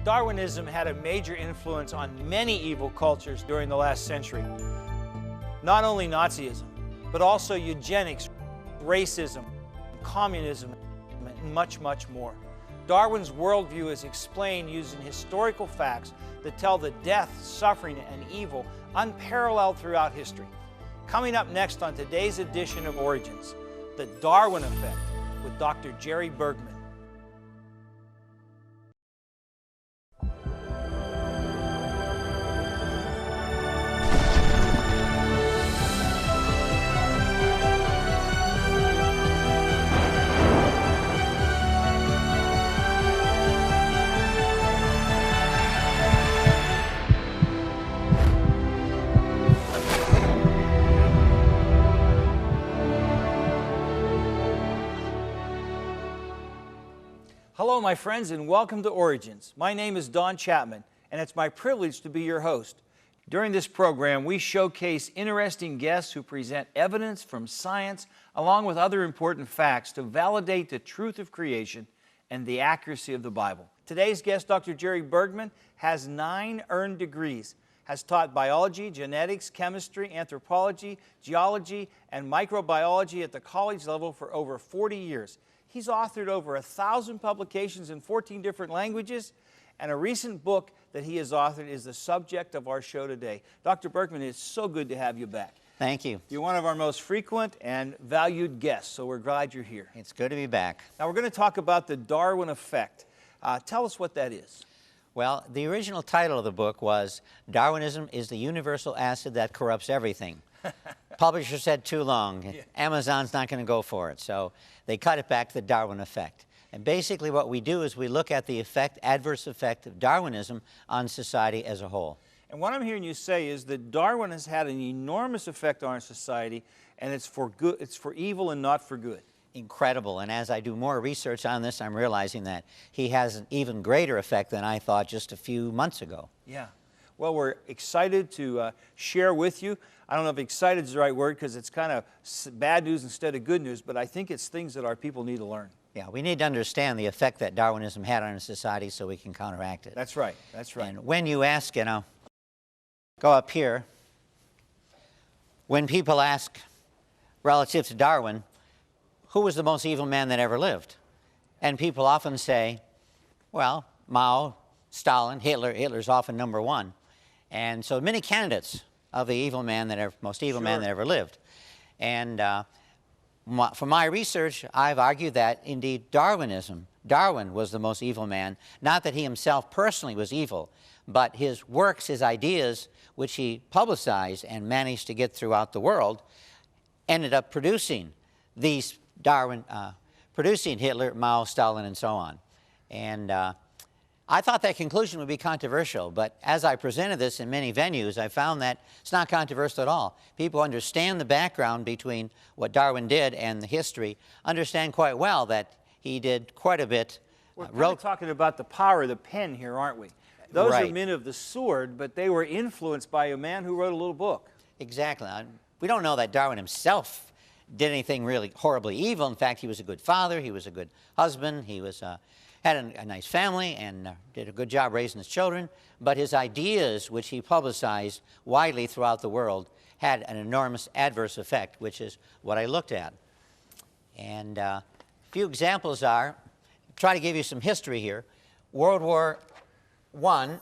Darwinism had a major influence on many evil cultures during the last century. Not only Nazism, but also eugenics, racism, communism, and much, much more. Darwin's worldview is explained using historical facts that tell the death, suffering, and evil unparalleled throughout history. Coming up next on today's edition of Origins, the Darwin Effect with Dr. Jerry Bergman. Hello, my friends, and welcome to Origins. My name is Donn Chapman, and it's my privilege to be your host. During this program, we showcase interesting guests who present evidence from science along with other important facts to validate the truth of creation and the accuracy of the Bible. Today's guest, Dr. Jerry Bergman, has 9 earned degrees, has taught biology, genetics, chemistry, anthropology, geology, and microbiology at the college level for over 40 years. He's authored over 1,000 publications in 14 different languages, and a recent book that he has authored is the subject of our show today. Dr. Bergman, it's so good to have you back. Thank you. You're one of our most frequent and valued guests, so we're glad you're here. It's good to be back. Now, we're going to talk about the Darwin Effect. Tell us what that is. Well, the original title of the book was Darwinism is the Universal Acid That Corrupts Everything. Publisher said too long. Yeah. Amazon's not going to go for it, so they cut it back to the Darwin Effect. And basically what we do is we look at the effect, adverse effect of Darwinism on society as a whole. And what I'm hearing you say is that Darwin has had an enormous effect on our society, and it's for good, it's for evil and not for good. Incredible, and as I do more research on this, I'm realizing that he has an even greater effect than I thought just a few months ago. Yeah. Well, we're excited to share with you. I don't know if excited is the right word because it's kind of bad news instead of good news, but I think it's things that our people need to learn. Yeah, we need to understand the effect that Darwinism had on our society so we can counteract it. That's right, that's right. And when you ask, go up here, when people ask relative to Darwin, who was the most evil man that ever lived? And people often say, well, Mao, Stalin, Hitler. Hitler's often number one. And so many candidates of the evil man that ever, most evil man that ever lived. And from my research, I've argued that indeed Darwin was the most evil man. Not that he himself personally was evil, but his works, his ideas, which he publicized and managed to get throughout the world, ended up producing these producing Hitler, Mao, Stalin, and so on. And I thought that conclusion would be controversial, but as I presented this in many venues, I found that it's not controversial at all. People understand the background between what Darwin did and the history, understand quite well that he did quite a bit. We're talking about the power of the pen here, aren't we? Those are men of the sword, but they were influenced by a man who wrote a little book. Exactly. We don't know that Darwin himself did anything really horribly evil. In fact, he was a good father, he was a good husband, he was had a nice family and did a good job raising his children, but his ideas, which he publicized widely throughout the world, had an enormous adverse effect, which is what I looked at. And a few examples are, try to give you some history here. World War I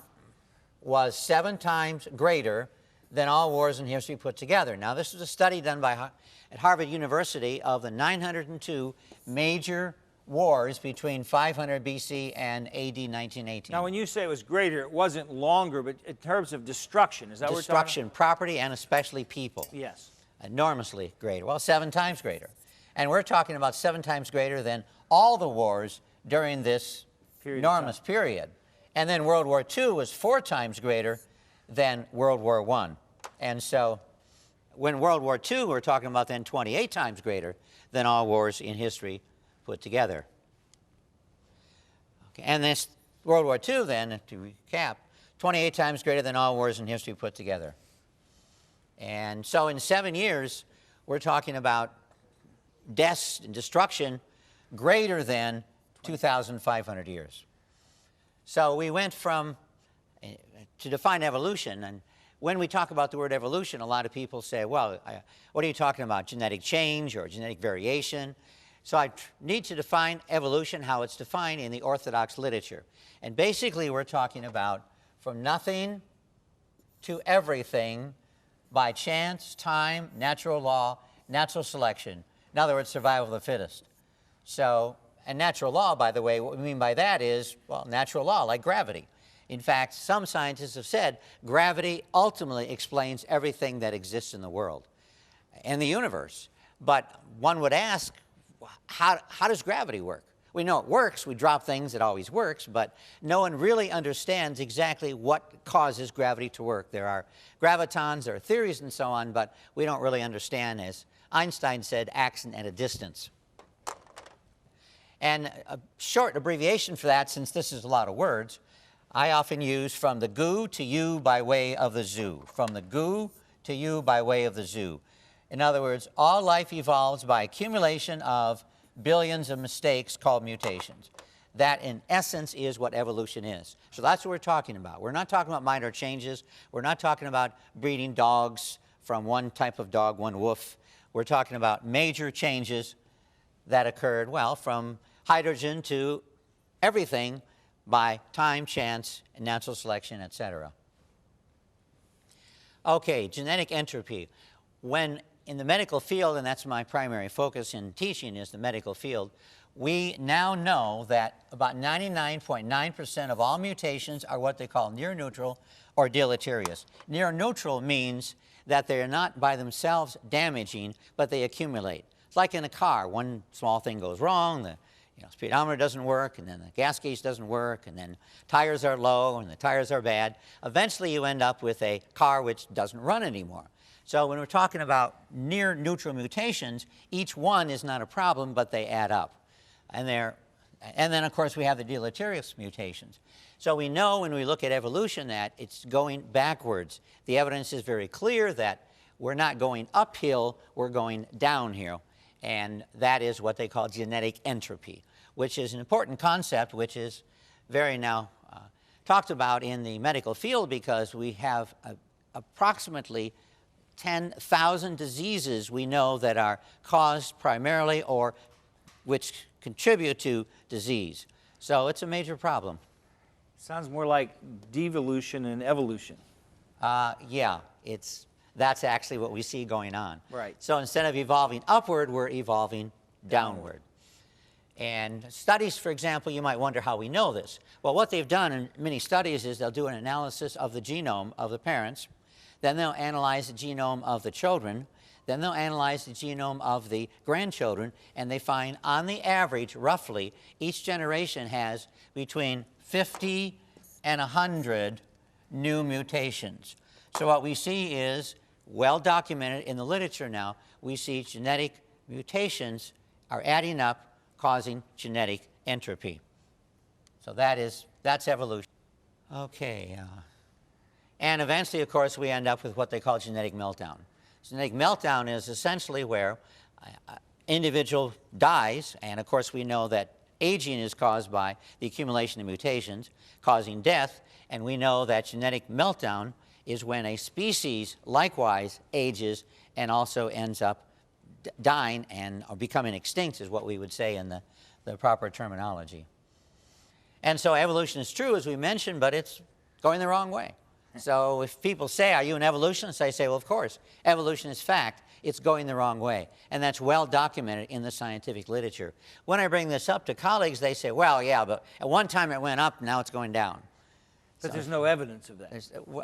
was 7 times greater than all wars in history put together. Now, this was a study done at Harvard University of the 902 major wars between 500 BC and AD 1918. Now, when you say it was greater, it wasn't longer, but in terms of destruction, is that what we're talking about? Destruction, property, and especially people. Yes. Enormously greater. Well, 7 times greater. And we're talking about 7 times greater than all the wars during this enormous period. And then World War II was 4 times greater than World War I. And so when World War II, we're talking about then 28 times greater than all wars in history put together. Okay. And this World War II then, to recap, 28 times greater than all wars in history put together. And so in 7 years, we're talking about deaths and destruction greater than 2,500 years. So we went from, to define evolution, and when we talk about the word evolution, a lot of people say, well, what are you talking about, genetic change or genetic variation? So I need to define evolution, how it's defined in the orthodox literature. And basically we're talking about from nothing to everything by chance, time, natural law, natural selection. In other words, survival of the fittest. So, and natural law, by the way, what we mean by that is, well, natural law, like gravity. In fact, some scientists have said gravity ultimately explains everything that exists in the world and the universe. But one would ask, how does gravity work? We know it works. We drop things, it always works, but no one really understands exactly what causes gravity to work. There are gravitons, there are theories and so on, but we don't really understand, as Einstein said, action at a distance. And a short abbreviation for that, since this is a lot of words, I often use from the goo to you by way of the zoo. From the goo to you by way of the zoo. In other words, all life evolves by accumulation of billions of mistakes called mutations. That, in essence, is what evolution is. So that's what we're talking about. We're not talking about minor changes. We're not talking about breeding dogs from one type of dog, one wolf. We're talking about major changes that occurred, well, from hydrogen to everything by time, chance, natural selection, etc. Okay, genetic entropy. When in the medical field, and that's my primary focus in teaching is the medical field, we now know that about 99.9% of all mutations are what they call near-neutral or deleterious. Near-neutral means that they're not by themselves damaging, but they accumulate. It's like in a car. One small thing goes wrong, the speedometer doesn't work, and then the gas gauge doesn't work, and then tires are low, and the tires are bad. Eventually, you end up with a car which doesn't run anymore. So when we're talking about near-neutral mutations, each one is not a problem, but they add up. And then, of course, we have the deleterious mutations. So we know when we look at evolution that it's going backwards. The evidence is very clear that we're not going uphill, we're going downhill. And that is what they call genetic entropy, which is an important concept which is very now talked about in the medical field because we have approximately 10,000 diseases we know that are caused primarily or which contribute to disease. So it's a major problem. Sounds more like devolution and evolution. Yeah, that's actually what we see going on. Right. So instead of evolving upward, we're evolving downward. And studies, for example, you might wonder how we know this. Well, what they've done in many studies is they'll do an analysis of the genome of the parents, then they'll analyze the genome of the children, then they'll analyze the genome of the grandchildren, and they find on the average, roughly, each generation has between 50 and 100 new mutations. So what we see is, well documented in the literature now, we see genetic mutations are adding up, causing genetic entropy. So that's evolution. Okay. And eventually, of course, we end up with what they call genetic meltdown. Genetic meltdown is essentially where an individual dies, and of course we know that aging is caused by the accumulation of mutations, causing death, and we know that genetic meltdown is when a species likewise ages and also ends up dying and or becoming extinct is what we would say in the proper terminology. And so evolution is true, as we mentioned, but it's going the wrong way. So if people say, are you an evolutionist? I say, well, of course. Evolution is fact. It's going the wrong way. And that's well documented in the scientific literature. When I bring this up to colleagues, they say, well, yeah, but at one time it went up, now it's going down. But there's no evidence of that.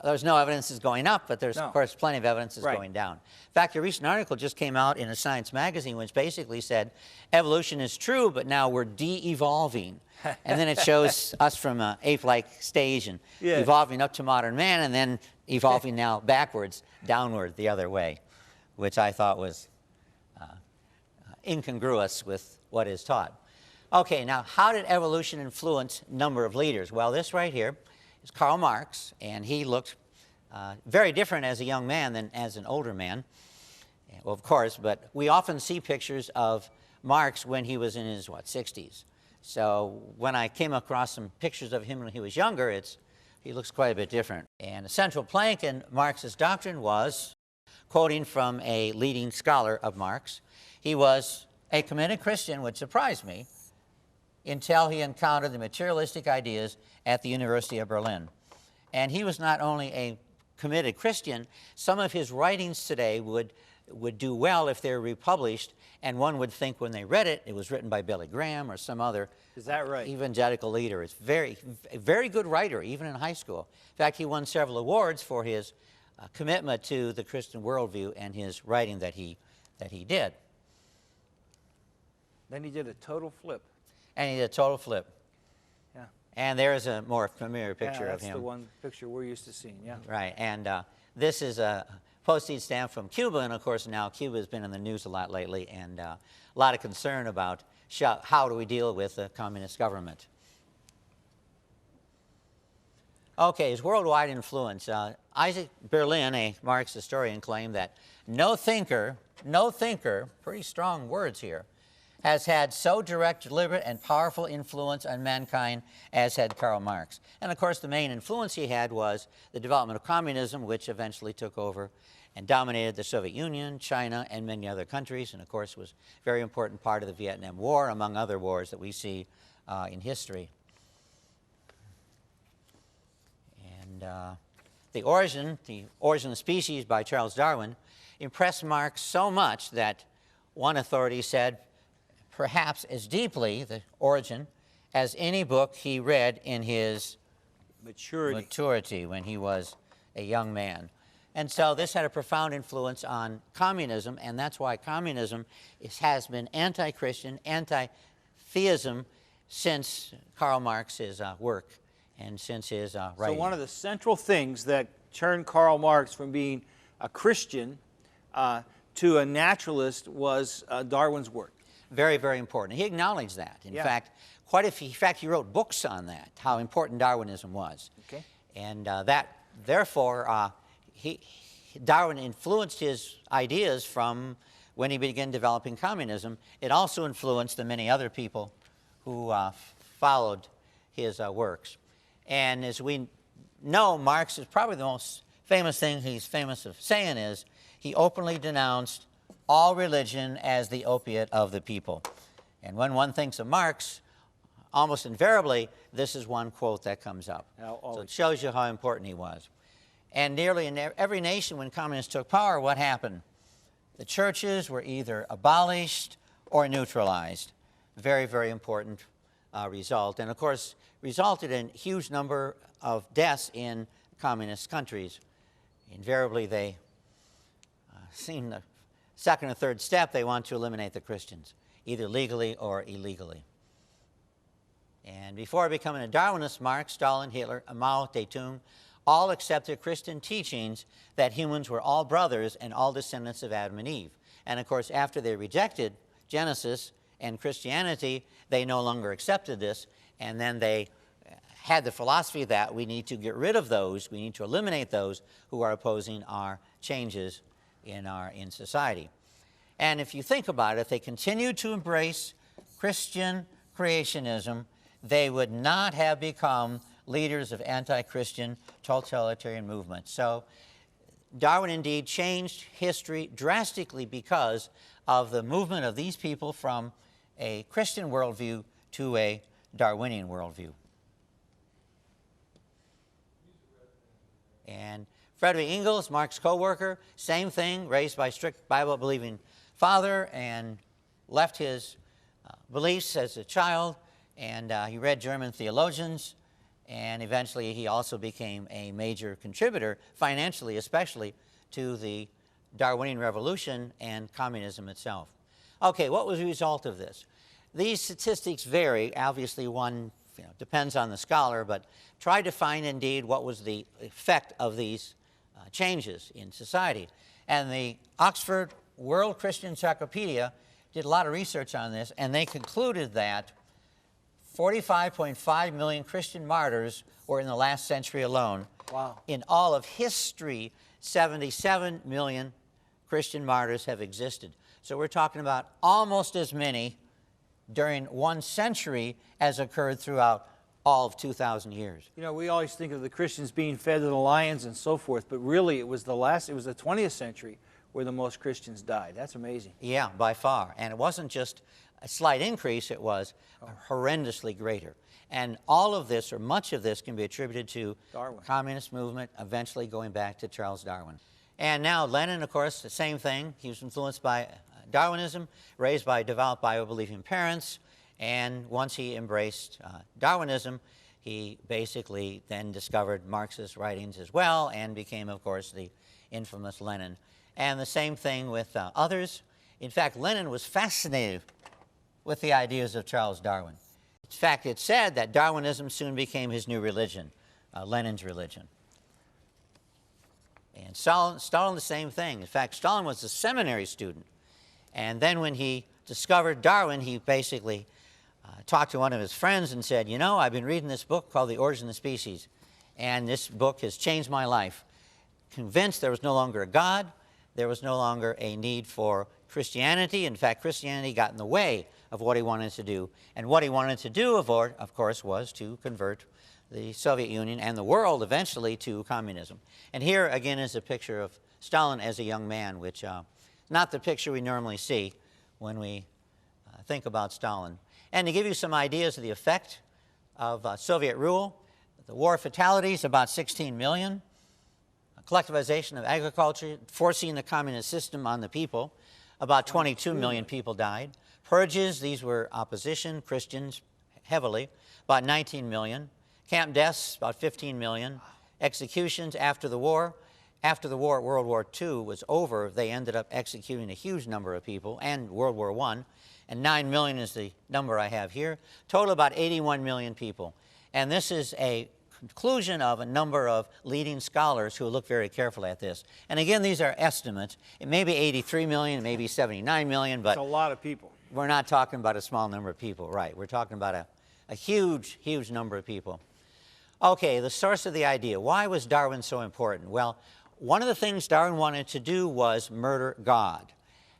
There's no evidence it's going up, but there's, of course, plenty of evidence it's Right. going down. In fact, a recent article just came out in a science magazine which basically said evolution is true, but now we're de-evolving. And then it shows us from an ape-like stage and evolving up to modern man and then evolving now backwards, downward the other way, which I thought was incongruous with what is taught. Okay, now how did evolution influence number of leaders? Well, this right here is Karl Marx, and he looked very different as a young man than as an older man. Well, of course, but we often see pictures of Marx when he was in his, 60s. So when I came across some pictures of him when he was younger, he looks quite a bit different. And a central plank in Marx's doctrine was, quoting from a leading scholar of Marx, he was a committed Christian, which surprised me, until he encountered the materialistic ideas at the University of Berlin. And he was not only a committed Christian, some of his writings today would do well if they were republished, and one would think when they read it, it was written by Billy Graham or some other Is that right? evangelical leader. It's a very good writer, even in high school. In fact, he won several awards for his commitment to the Christian worldview and his writing that he did. Then he did a total flip. And he did a total flip. Yeah. And there is a more familiar picture of him. That's the one picture we're used to seeing, yeah. Right, and this is a postage stamp from Cuba, and of course now Cuba has been in the news a lot lately, and a lot of concern about how do we deal with the communist government. Okay, his worldwide influence. Isaac Berlin, a Marx historian, claimed that no thinker, pretty strong words here, has had so direct, deliberate, and powerful influence on mankind as had Karl Marx. And of course, the main influence he had was the development of communism, which eventually took over and dominated the Soviet Union, China, and many other countries, and of course was a very important part of the Vietnam War, among other wars that we see in history. And The Origin of Species by Charles Darwin impressed Marx so much that one authority said, perhaps as deeply, The Origin, as any book he read in his maturity when he was a young man. And so this had a profound influence on communism, and that's why communism has been anti-Christian, anti-theism since Karl Marx's work and since his writing. So one of the central things that turned Karl Marx from being a Christian to a naturalist was Darwin's work. Very, very important. He acknowledged that. In fact, he wrote books on that, how important Darwinism was. Okay. And therefore, Darwin influenced his ideas from when he began developing communism. It also influenced the many other people who followed his works. And as we know, Marx is probably the most famous thing he's famous of saying is he openly denounced all religion as the opiate of the people. And when one thinks of Marx, almost invariably, this is one quote that comes up. So it shows you how important he was. And nearly in every nation when communists took power, what happened? The churches were either abolished or neutralized. Very, very important result. And of course, resulted in a huge number of deaths in communist countries. Invariably, they seem the second or third step, they want to eliminate the Christians, either legally or illegally. And before becoming a Darwinist, Marx, Stalin, Hitler, Mao Zedong all accepted Christian teachings that humans were all brothers and all descendants of Adam and Eve. And of course, after they rejected Genesis and Christianity, they no longer accepted this, and then they had the philosophy that we need to get rid of those, we need to eliminate those who are opposing our changes in society. And if you think about it, if they continued to embrace Christian creationism, they would not have become leaders of anti-Christian totalitarian movements. So Darwin indeed changed history drastically because of the movement of these people from a Christian worldview to a Darwinian worldview. And Frederick Engels, Marx's co-worker, same thing, raised by a strict Bible-believing father and left his beliefs as a child, and he read German theologians, and eventually he also became a major contributor, financially especially, to the Darwinian Revolution and communism itself. Okay, what was the result of this? These statistics vary. Obviously, one depends on the scholar, but try to find indeed what was the effect of these changes in society. And the Oxford World Christian Encyclopedia did a lot of research on this, and they concluded that 45.5 million Christian martyrs were in the last century alone. Wow. In all of history, 77 million Christian martyrs have existed. So we're talking about almost as many during 1 century as occurred throughout all of 2,000 years. You know, we always think of the Christians being fed to the lions and so forth, but really it was the 20th century where the most Christians died. That's amazing. Yeah, by far. And it wasn't just a slight increase, it was horrendously greater. And all of this, or much of this, can be attributed to Darwin. The communist movement, eventually going back to Charles Darwin. And now Lenin, of course, the same thing. He was influenced by Darwinism, raised by devout Bible-believing parents, and once he embraced Darwinism, he basically then discovered Marx's writings as well and became, of course, the infamous Lenin. And the same thing with others. In fact, Lenin was fascinated with the ideas of Charles Darwin. In fact, it's said that Darwinism soon became his new religion, Lenin's religion. And Stalin, the same thing. In fact, Stalin was a seminary student. And then when he discovered Darwin, he basically talked to one of his friends and said, you know, I've been reading this book called The Origin of Species, and this book has changed my life. Convinced there was no longer a God, there was no longer a need for Christianity. In fact, Christianity got in the way of what he wanted to do. And what he wanted to do, of course, was to convert the Soviet Union and the world eventually to communism. And here, again, is a picture of Stalin as a young man, which not the picture we normally see when we think about Stalin. And to give you some ideas of the effect of Soviet rule, the war fatalities, about 16 million. Collectivization of agriculture, forcing the communist system on the people, about 22 million people died. Purges, these were opposition, Christians heavily, about 19 million. Camp deaths, about 15 million. Executions after the war. After the war, World War II was over, they ended up executing a huge number of people, and World War I. And 9 million is the number I have here. Total about 81 million people. And this is a conclusion of a number of leading scholars who look very carefully at this. And again, these are estimates. It may be 83 million, it may be 79 million, but it's a lot of people. We're not talking about a small number of people, right? We're talking about a huge, huge number of people. Okay, the source of the idea. Why was Darwin so important? Well, one of the things Darwin wanted to do was murder God.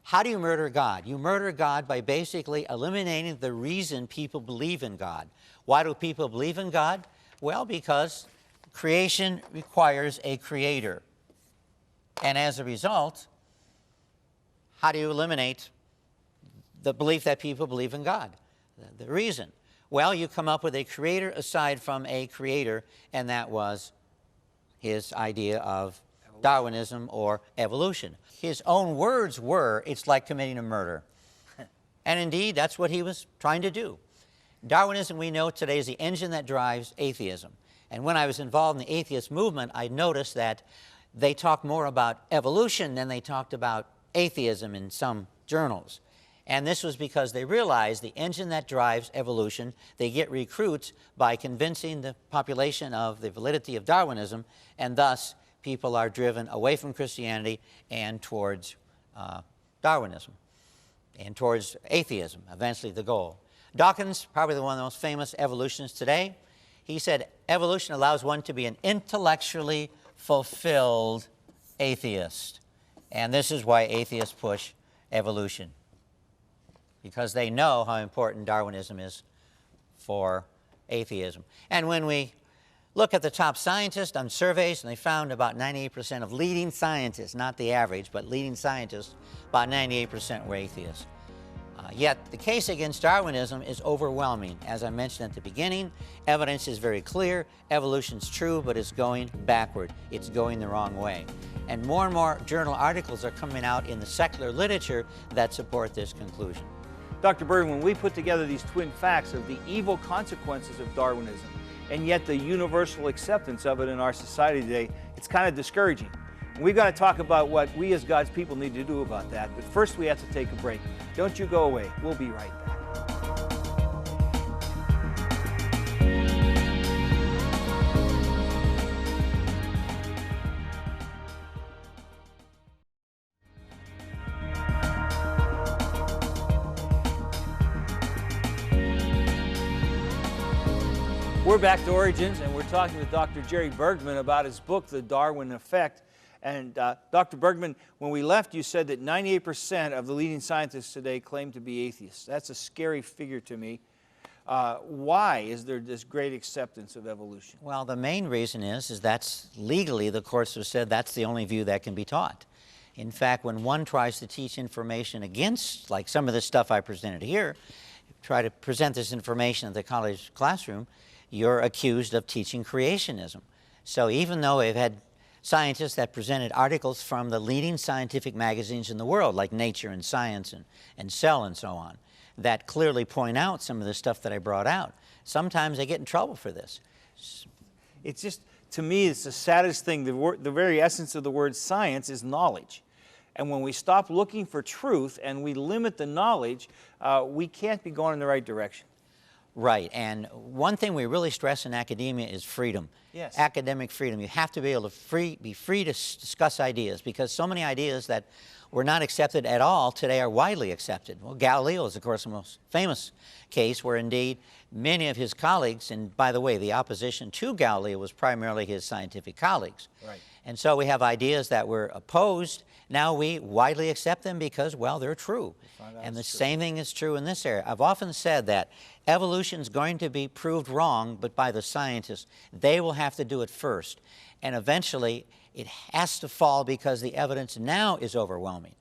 How do you murder God? You murder God by basically eliminating the reason people believe in God. Why do people believe in God? Well, because creation requires a creator. And as a result, how do you eliminate the belief that people believe in God? The reason. Well, you come up with a creator aside from a creator, and that was his idea of Darwinism or evolution. His own words were, it's like committing a murder. And indeed, that's what he was trying to do. Darwinism, we know today, is the engine that drives atheism. And when I was involved in the atheist movement, I noticed that they talked more about evolution than they talked about atheism in some journals. And this was because they realized the engine that drives evolution, they get recruits by convincing the population of the validity of Darwinism, and thus people are driven away from Christianity and towards Darwinism and towards atheism, eventually the goal. Dawkins, probably one of the most famous evolutionists today, he said evolution allows one to be an intellectually fulfilled atheist. And this is why atheists push evolution, because they know how important Darwinism is for atheism. And when we look at the top scientists on surveys, and they found about 98% of leading scientists, not the average, but leading scientists, about 98% were atheists. Yet the case against Darwinism is overwhelming. As I mentioned at the beginning, evidence is very clear. Evolution's true, but it's going backward. It's going the wrong way. And more journal articles are coming out in the secular literature that support this conclusion. Dr. Bergman, we put together these twin facts of the evil consequences of Darwinism, and yet the universal acceptance of it in our society today, it's kind of discouraging. And we've got to talk about what we as God's people need to do about that. But first we have to take a break. Don't you go away. We'll be right back. We're back to Origins, and we're talking with Dr. Jerry Bergman about his book, The Darwin Effect. And Dr. Bergman, when we left, you said that 98% of the leading scientists today claim to be atheists. That's a scary figure to me. Why is there this great acceptance of evolution? Well, the main reason is that's legally the courts have said that's the only view that can be taught. In fact, when one tries to teach information against, like some of the stuff I presented here, try to present this information in the college classroom, you're accused of teaching creationism. So even though we've had scientists that presented articles from the leading scientific magazines in the world, like Nature and Science and Cell and so on, that clearly point out some of the stuff that I brought out, sometimes they get in trouble for this. It's just, to me, it's the saddest thing. The very essence of the word science is knowledge. And when we stop looking for truth and we limit the knowledge, we can't be going in the right direction. Right, and one thing we really stress in academia is freedom. Yes. Academic freedom. You have to be able to be free to discuss ideas, because so many ideas that were not accepted at all today are widely accepted. Well, Galileo is, of course, the most famous case where indeed many of his colleagues, and by the way, the opposition to Galileo was primarily his scientific colleagues. Right. And so we have ideas that were opposed. Now we widely accept them because, well, they're true. And the same thing is true in this area. I've often said that evolution is going to be proved wrong, but by the scientists. They will have to do it first. And eventually, it has to fall because the evidence now is overwhelming.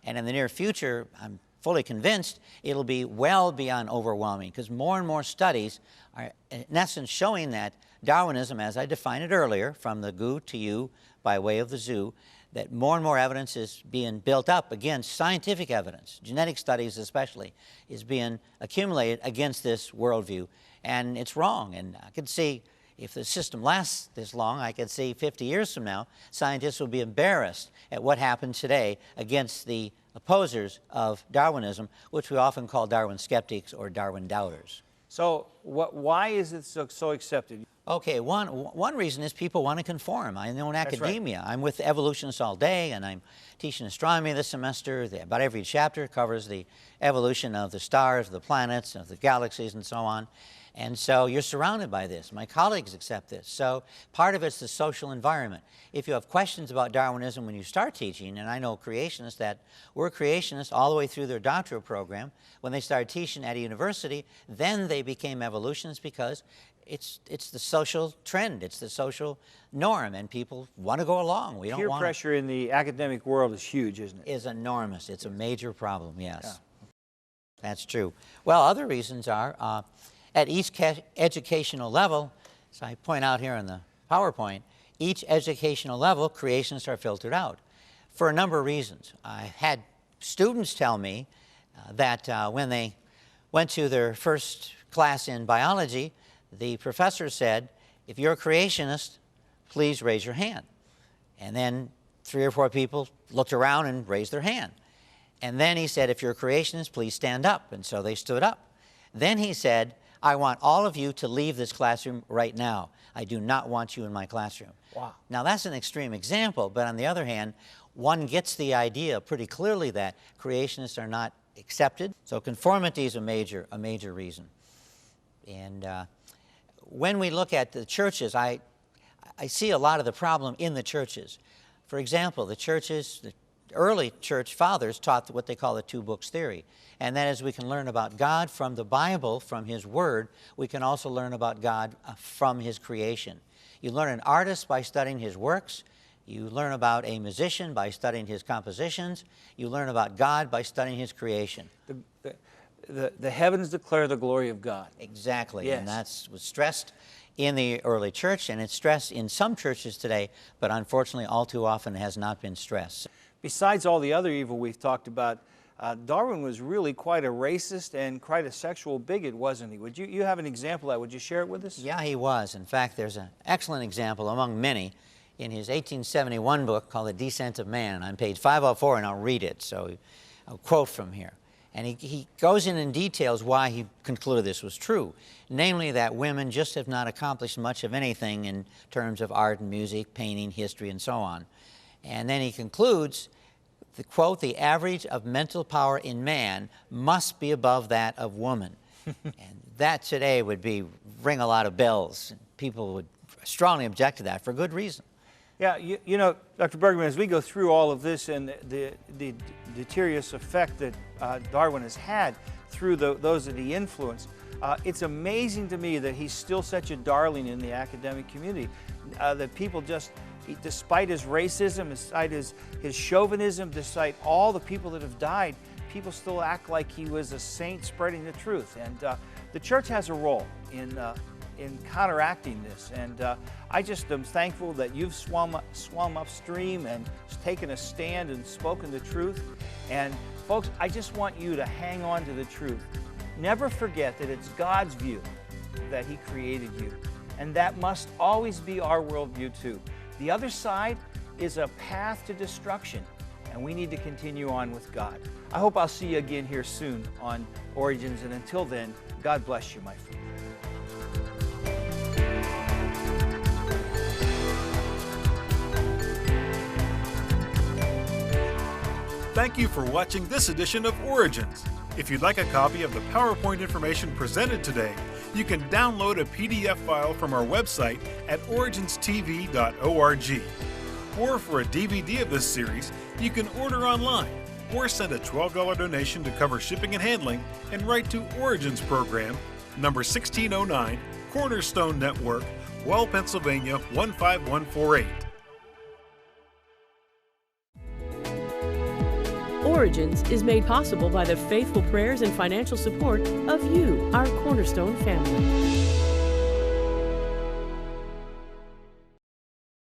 And in the near future, I'm fully convinced it'll be well beyond overwhelming, because more and more studies are, in essence, showing that Darwinism, as I defined it earlier, from the goo to you by way of the zoo, that more and more evidence is being built up against scientific evidence, genetic studies especially, is being accumulated against this worldview. And it's wrong. And I could see, if the system lasts this long, I could see 50 years from now, scientists will be embarrassed at what happened today against the opposers of Darwinism, which we often call Darwin skeptics or Darwin doubters. So why is it so accepted? Okay, one reason is people want to conform. I know in academia, I'm with evolutionists all day, and I'm teaching astronomy this semester. About every chapter covers the evolution of the stars, the planets, of the galaxies, and so on. And so you're surrounded by this. My colleagues accept this. So part of it's the social environment. If you have questions about Darwinism when you start teaching, and I know creationists that were creationists all the way through their doctoral program, when they started teaching at a university, then they became evolutionists because it's the social trend, it's the social norm, and people want to go along. We don't Peer want pressure in the academic world is huge, isn't it? Is enormous. It's a major problem, yes. Yeah. That's true. Well, other reasons are, at each educational level, as I point out here in the PowerPoint, each educational level, creationists are filtered out for a number of reasons. I had students tell me that when they went to their first class in biology, the professor said, if you're a creationist, please raise your hand. And then 3 or 4 people looked around and raised their hand. And then he said, if you're a creationist, please stand up. And so they stood up. Then he said, I want all of you to leave this classroom right now. I do not want you in my classroom. Wow. Now, that's an extreme example, but on the other hand, one gets the idea pretty clearly that creationists are not accepted. So conformity is a major reason. And when we look at the churches, I see a lot of the problem in the churches. For example, the churches, the early church fathers taught what they call the 2 books theory. And that is, we can learn about God from the Bible, from His Word. We can also learn about God from His creation. You learn an artist by studying his works. You learn about a musician by studying his compositions. You learn about God by studying His creation. The heavens declare the glory of God. Exactly, yes. And that was stressed in the early church, and it's stressed in some churches today, but unfortunately all too often has not been stressed. Besides all the other evil we've talked about, Darwin was really quite a racist and quite a sexual bigot, wasn't he? Would you have an example of that? Would you share it with us? Yeah, he was. In fact, there's an excellent example among many in his 1871 book called The Descent of Man. On page 504, and I'll read it, so I'll quote from here. And he goes in details why he concluded this was true, namely that women just have not accomplished much of anything in terms of art and music, painting, history, and so on. And then he concludes, quote, the average of mental power in man must be above that of woman. And that today would ring a lot of bells. People would strongly object to that for good reason. Yeah, you know, Dr. Bergman, as we go through all of this and the deleterious effect that Darwin has had through those that he influenced, it's amazing to me that he's still such a darling in the academic community. That people just, despite his racism, despite his chauvinism, despite all the people that have died, people still act like he was a saint spreading the truth. And the church has a role in counteracting this. And I just am thankful that you've swum upstream and taken a stand and spoken the truth. And folks, I just want you to hang on to the truth. Never forget that it's God's view that He created you. And that must always be our worldview too. The other side is a path to destruction, and we need to continue on with God. I hope I'll see you again here soon on Origins, and until then, God bless you, my friend. Thank you for watching this edition of Origins. If you'd like a copy of the PowerPoint information presented today, you can download a PDF file from our website at origins.tv.org. Or for a DVD of this series, you can order online or send a $12 donation to cover shipping and handling and write to Origins Program, number 1609, Cornerstone Network, Well, Pennsylvania 15148. Origins is made possible by the faithful prayers and financial support of you, our Cornerstone family.